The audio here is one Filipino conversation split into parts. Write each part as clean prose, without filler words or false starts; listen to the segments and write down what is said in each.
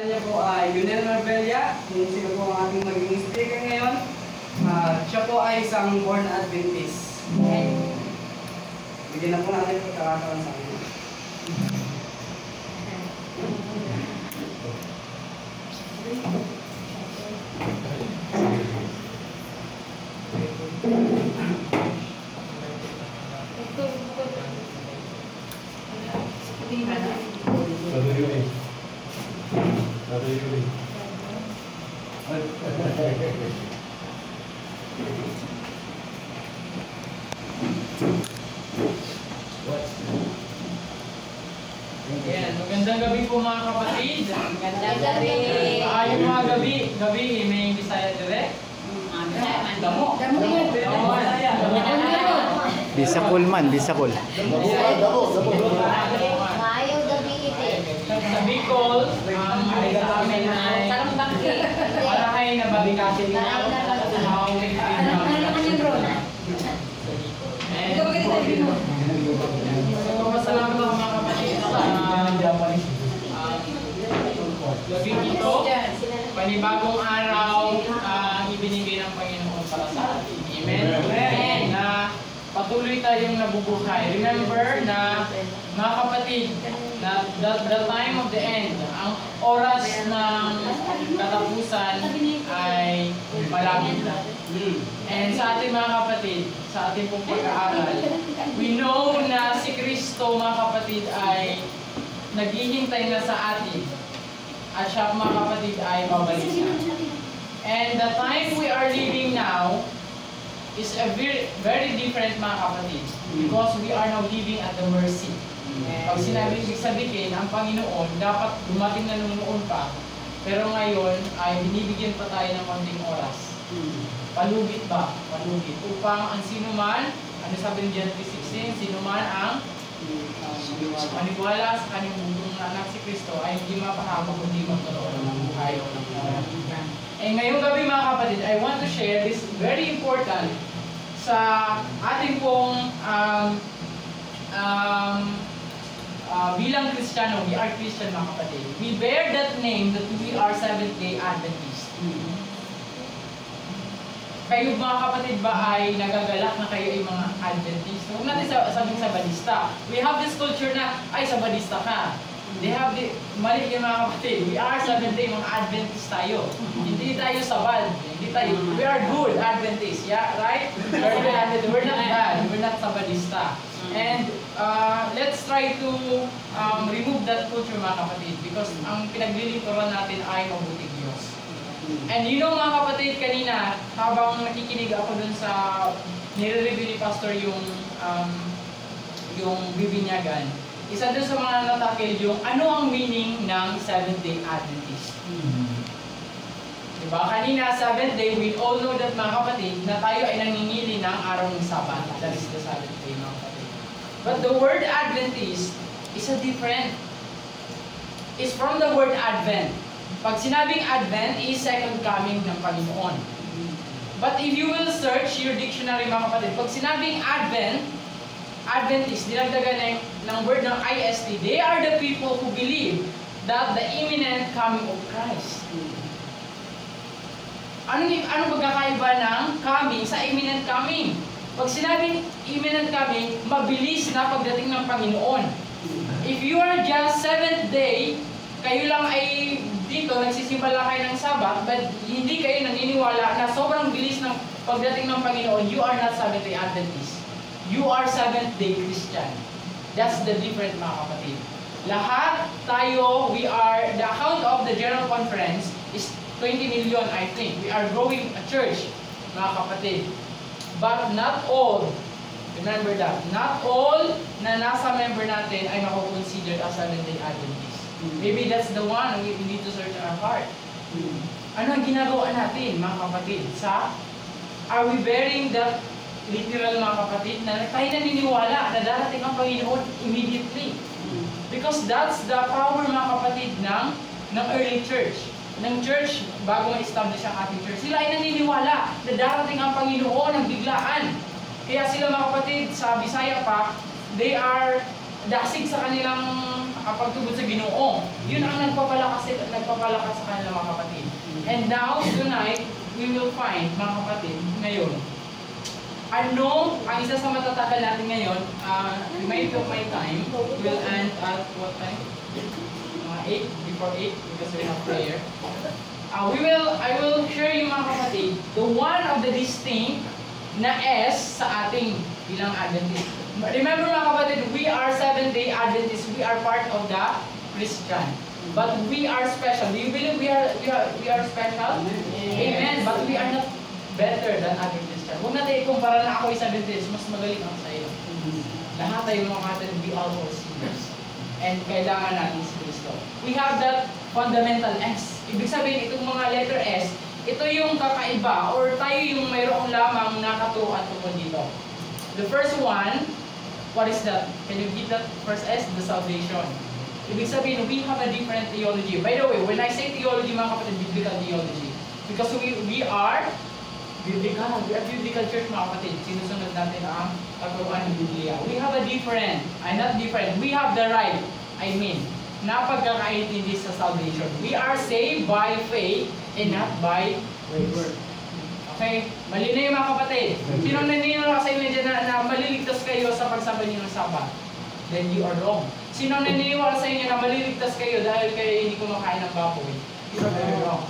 Niya po ay Yunel Marbella. Sino po ang ating magiging speaker ngayon. Siya po ay isang born Adventist. Bigyan na po natin pagkakataon sa akin. Magandang gabi po mga kapatid. Magandang gabi. Yung mga gabi, may Bisaya direct. Damo. Bisakol man, Bisakol. Maayong gabi ite. Sa Bicol, ay sa amin ay malahay na babikasin ninyo. Pasalamat ako mga kapatid sa gabing ito. Panibagong araw ibinigay ng Panginoon para sa atin. Amen. Na patuloy tayong nabubuhay. Remember na mga kapatid, na the time of the end, ang oras ng katapusan ay malapit na. And sa ating mga kapatid, sa ating pong pag-aaral, we know na si Kristo mga kapatid ay naghihintay na sa atin. At siya mga kapatid ay babalik na. And the time we are living now is a very different mga kapatid. Because we are now living at the mercy. Pag sinabi, ibig sabihin, ang Panginoon dapat dumating na noon pa. Pero ngayon ay binibigyan pa tayo ng konting oras. Palugit ba? Palugit. Upang ang sinuman, ano sabi ng John 3:16, sinuman ang maniwala sa kanyang bugtong na anak si Kristo ay hindi mapahamak kundi magkaroon ng buhay. Eh ngayong gabi mga kapatid, I want to share this very important sa ating pong bilang Kristiyano. We are Christian mga kapatid. We bear that name that we are Seventh-day Adventist. Kayo mga kapatid ba ay nagagalak na kayo ay mga Adventist? Huwag natin sabing Sabadista. We have this culture na, ay Sabadista ka. They have the, mali yung mga kapatid. We are Seventh-day, mga Adventist tayo. Hindi tayo Sabad. Hindi tayo, we are good Adventist. Yeah, right? We're not bad. We're not Sabadista. And let's try to remove that culture mga kapatid. Because ang pinaglilingkuran natin ay mabuting Diyos. And you know mga kapatid, kanina habang nakikinig ako dun sa nire-review ni Pastor yung bibinyagan, isa dun sa mga natakil yung ano ang meaning ng Seventh-day Adventist. Diba? Kanina, Seventh Day, we all know that mga kapatid, na tayo ay nangingili ng araw ng Sabat. That is the Seventh Day mga kapatid. But the word Adventist is a different. It's from the word Advent. Pag sinabing Advent is second coming ng Panginoon. But if you will search your dictionary mga kapatid, pag sinabing Adventist, dinagdagan ng word ng IST, they are the people who believe that the imminent coming of Christ. Ano pagkakaiba ng coming sa imminent coming? Pag sinabing imminent coming, mabilis na pagdating ng Panginoon. If you are just seventh day, kayo lang ay dito, nagsisimba lang kayo ng Sabat, but hindi kayo naniniwala na sobrang bilis ng pagdating ng Panginoon, you are not Seventh-day Adventist. You are Seventh-day Christian. That's the difference mga kapatid. Lahat tayo, we are, the account of the General Conference is 20 million, I think. We are growing a church, mga kapatid. But not all, remember that, not all na nasa member natin ay mako-considered as Seventh-day Adventist. Maybe that's the one we need to search our heart. Ano ang ginagawa natin, mga kapatid? Are we bearing that literal, mga kapatid, na tayo naniniwala na darating ang Panginoon immediately? Because that's the power, mga kapatid, ng early church. Ng church, bago ma-establish ang ating church, sila ay naniniwala na darating ang Panginoon ng biglaan. Kaya sila, mga kapatid, sa Bisaya pa, they are dasig sa kanilang pagtubod sa Ginoo. Yun ang nagpapalakas sa kanila mga kapatid. And now, tonight, we will find, mga kapatid, ngayon, ano ang isa sa matatagal natin ngayon, remind of my time, will end at what time? 8, before 8, because we have prayer. I will share you mga kapatid, the one of the distinct na S sa ating bilang Adventist. Remember mga kapatid, we are Seventh-day Adventists. We are part of the Christian. But we are special. Do you believe we are special? Amen. But we are not better than other Christians. Huwag natin ikumpara na ako isang Adventist, mas magaling ako sa iyo. Lahat tayo mga kapatid, we all are sinners. And kailangan natin si Kristo. We have that fundamental S. Ibig sabihin, itong mga letter S, ito yung kakaiba or tayo yung mayroong lamang nakaturuan tungkol dito. The first one, what is that? Can you give that first S? The salvation. Ibig sabihin, we have a different theology. By the way, when I say theology, mga kapatid, biblical theology. Because we are biblical church, mga kapatid. Sinusunod natin ang pagkuruan ng Biblia. We have a different, not different, we have the right, na pagkakaintindi sa salvation. We are saved by faith and not by works. Okay? Malinaw yung mga kapatid. Sino naniniwala sa inyo dyan na maliligtas kayo sa pagsamba niyo ng Sabat? Then you are wrong. Sino naniniwala sa inyo na maliligtas kayo dahil kayo hindi kumakain ng baboy? You are very wrong.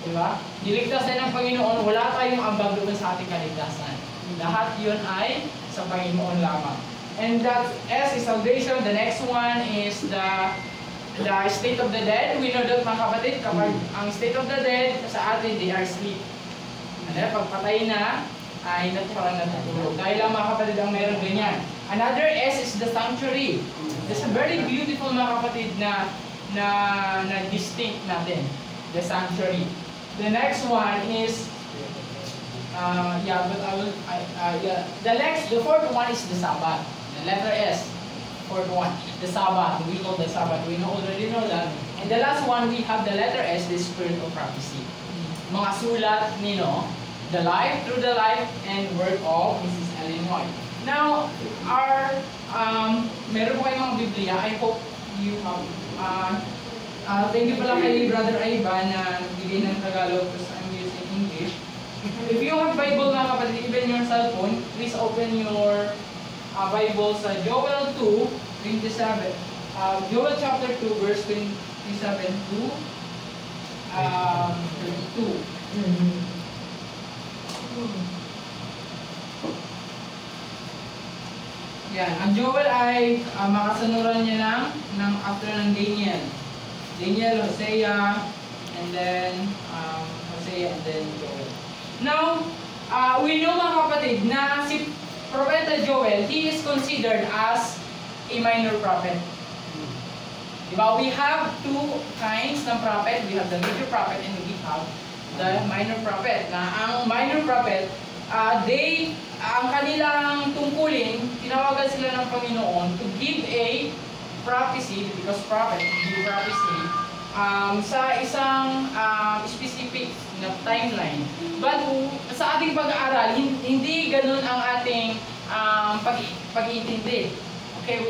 Diba? Niligtas na ng Panginoon, wala tayong ambag doon sa ating kaligtasan. Lahat yun ay sa Panginoon lamang. And that S is salvation. The next one is the state of the dead. We know that mga kapatid, kapag ang state of the dead sa atin, they are asleep. Pag patay na, ay parang natutulog. Dahil lang mga kapatid ang meron ganyan. Another S is the sanctuary. It's a very beautiful mga kapatid na distinct natin. The sanctuary. The next one is the fourth one is the Sabbath. The letter S. Fourth one, the Sabbath. We call the Sabbath. We already know that. And the last one, we have the letter S, the spirit of prophecy. Mga sulat nino, the life, through the life and work of Mrs. Ellen White. Now, meron po kayong mga Biblia. I hope you have. Thank you pala kay Brother Aiba na nagbigay ng Tagalog because I'm using English. If you have Bible mga kapatid, even your cellphone, please open your Bible sa Joel 2:27. Joel chapter 2 verse 27 to 32. Yan. Ang Joel ay makasanuran niya ng after ng Daniel, Hosea, and then Hosea, and then Joel. Now, we know mga kapatid na si Propeta Joel, he is considered as a minor prophet. Diba? We have two kinds ng prophet. We have the major prophet and we have the minor prophet. Na ang minor prophet, ang kanilang tungkulin, tinawagan sila ng Panginoon to give a prophecy, because prophet, give prophecy, sa isang specific na timeline. But sa ating pag-aaral, hindi ganun ang ating pag-iintindi. Okay,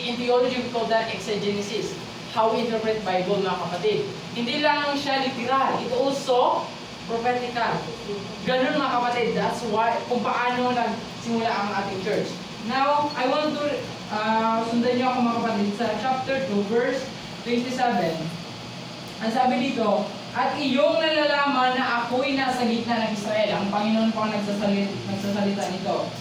in theology we call that exegesis. How we interpret Bible, mga kapatid. Hindi lang siya literal, it also prophetical. Ganun mga kapatid, that's why, kung paano nagsimula ang ating church. Now, I want to sundan niyo ako mga kapatid sa chapter 2 verse 27. Ang sabi dito, at iyong nalalaman na ako'y nasa gitna ng Israel. Ang Panginoon po ang nagsasalita nito.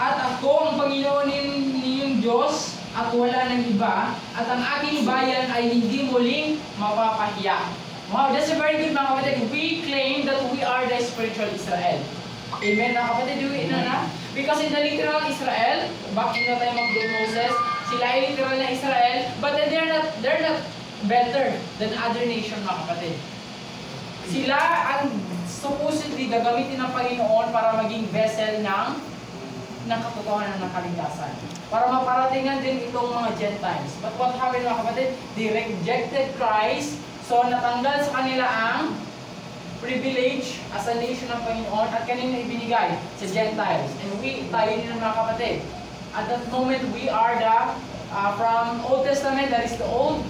At ako ang Panginoon ninyong Diyos at wala ng iba, at ang aking bayan ay hindi muling mapapahiya. Wow, that's a very good mga kapatid. We claim that we are the spiritual Israel. Amen mga kapatid, do we know na? Because in the literal Israel, back in the time of Moses, sila ay literal na Israel, but they're not better than other nation mga kapatid. Sila ang supposedly gagamitin ng Panginoon para maging vessel ng katotohanan ng kaligtasan. Para maparatingan din itong mga Gentiles. But what happened mga kapatid? They rejected Christ, so natanggal sa kanila ang privilege as a nation ng Panginoon at kanina ibinigay sa Gentiles. And tayo din mga kapatid. At that moment, we are the From Old Testament, that is the old,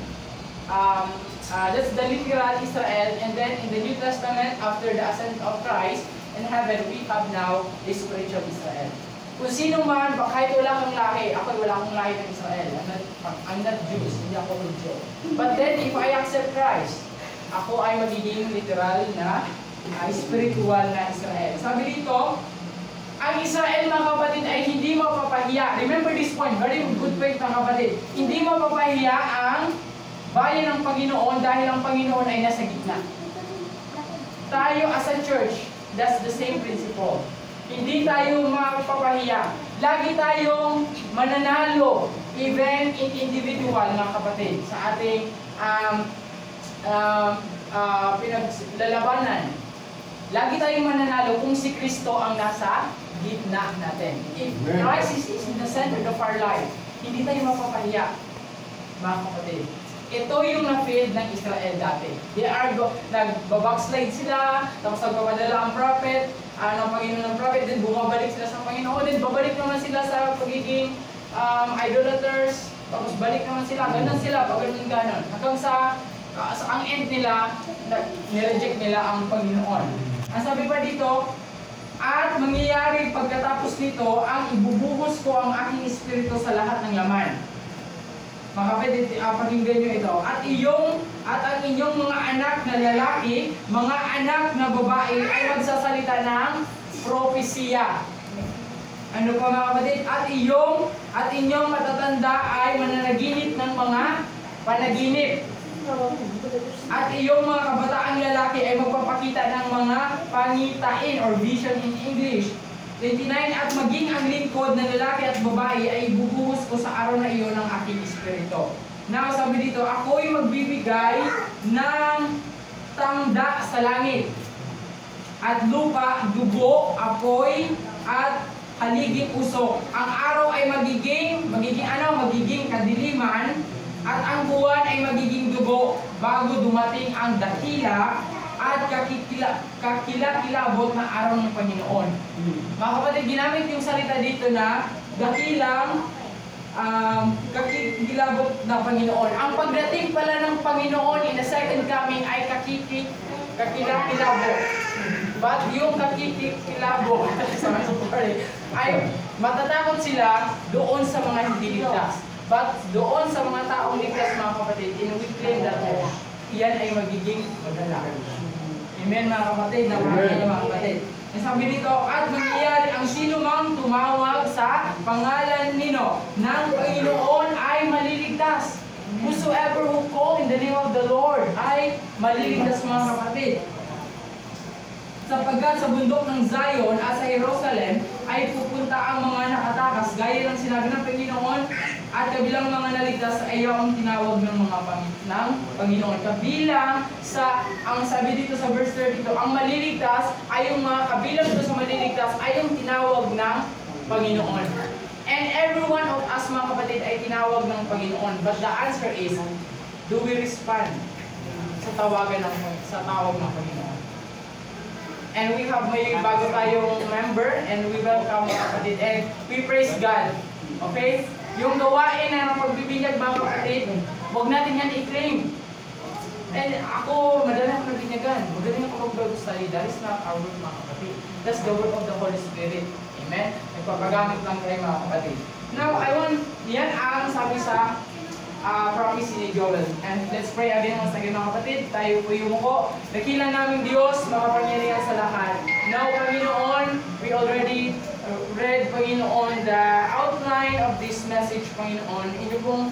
that's the literal Israel, and then in the New Testament, after the ascent of Christ in heaven, we have now the spiritual Israel. Kung sino man, kahit wala kang lahi, ako wala akong lahi ng Israel. I'm not Jews, hindi ako Jew. But then, if I accept Christ, ako ay magiging literal na spiritual na Israel. Sabi dito, ang Israel mga kapatid ay hindi mapapahiya. Remember this point, very good point mga kapatid. Hindi mapapahiya ang bayan ng Panginoon dahil ang Panginoon ay nasa gitna. Tayo as a church, that's the same principle. Hindi tayo mapapahiya. Lagi tayong mananalo, even in individual mga kapatid, sa ating pinaglalabanan. Lagi tayong mananalo kung si Kristo ang nasa gitna natin. If Christ is in the center of our life, hindi tayo mapapahiya, mga kapatid. Ito yung na-failed ng Israel dati. They are nagbabackslide sila, tapos nagpapadala ang prophet, ng Panginoon ng prophet, then bumabalik sila sa Panginoon, then babalik naman sila sa pagiging idolaters, tapos balik naman sila, ganun sila, pag-ganon. Hanggang sa ang end nila, nireject nila ang Panginoon. Ang sabi pa dito, at mangyayari pagkatapos nito, ang ibubuhos ko ang aking espiritu sa lahat ng laman. Mga kapatid, pakinggan nyo ito. At ang inyong mga anak na lalaki, mga anak na babae ay magsasalita ng propesiya. Ano pa mga kapatid? At inyong matatanda ay mananaginip ng mga panaginip. At iyong mga kabataang lalaki ay magpapakita ng mga pangitain or vision in English. 29, at maging ang lingkod na lalaki at babae ay bubuhos ko sa araw na iyon ng aking espiritu. Now, sabi dito, ako'y magbibigay ng tanda sa langit at lupa, dugo, apoy, at haliging usok. Ang araw ay magiging kadiliman, at ang buwan ay magiging dugo bago dumating ang dakila at kakilakilabot na araw ng Panginoon. Mga kapatid, ginamit yung salita dito na dakilang kakilabot na Panginoon. Ang pagdating pala ng Panginoon in the second coming ay kakilakilabot. But yung kakilabot ay matatakot sila doon sa mga hindi ligtas. But doon sa mga taong ligtas mga kapatid, we claim that yan ay magiging madala. Amen mga kapatid, napakinggan mga kapatid. Sabi dito, at mangyayari ang sino mang tumawag sa pangalan nino ng Panginoon ay maliligtas. Whosoever who call in the name of the Lord ay maliligtas mga kapatid. Sapagkat sa bundok ng Zion at sa Jerusalem ay pupunta ang mga nakatakas, gaya ng sinabi ng Panginoon, at kabilang mga naligtas ay ang tinawag ng mga Panginoon. Kabilang sa, ang sabi dito sa verse 32, ang maliligtas ay yung mga kabilang dito sa maliligtas ay yung tinawag ng Panginoon. And every one of us mga kapatid ay tinawag ng Panginoon. But the answer is, do we respond sa tawag ng Panginoon? And we have may bago tayong member and we welcome mga kapatid and we praise God. Okay? Yung gawain na ng pagbibinyag mga kapatid, huwag natin yan i-claim. And ako, madali ako nabinyagan. Magaling ako mag-Bible study. That is not our work mga kapatid. That's the work of the Holy Spirit. Amen? Nagpapagamit lang kayo mga kapatid. Now, yan ang sabi sa promise ni Joel. And let's pray again once again mga kapatid. Tayo po yumuko. Dakilan namin Diyos, makapangyarihan sa lahat. Now, Panginoon, we already read, Panginoon, the outline of this message, Panginoon. Inyo pong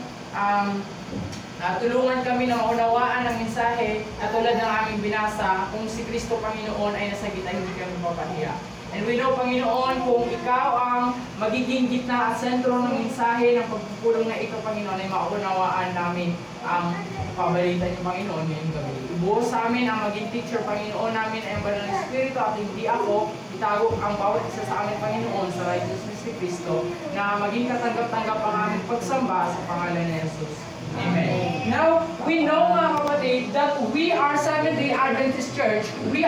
tulungan kami na maunawaan ng mensahe at tulad ng aming binasa, kung si Kristo, Panginoon, ay nasa gitna, hindi kami mapapahiya. And we know, Panginoon, kung ikaw ang magiging gitna at sentro ng mensahe ng pagpupulong na ito, Panginoon, ay maunawaan namin ang pabalitan niyo, Panginoon, ngayong gabi. Ibuhos sa amin ang maging teacher, Panginoon namin, ay ang banal na Espiritu, at hindi ako itago ang bawat isa sa amin, Panginoon, sa righteousness ni Kristo, na maging katanggap-tanggap ang aming pagsamba sa pangalan ni Jesus. Amen. Now, we know mga kapatid that we are Seventh-day Adventist Church. We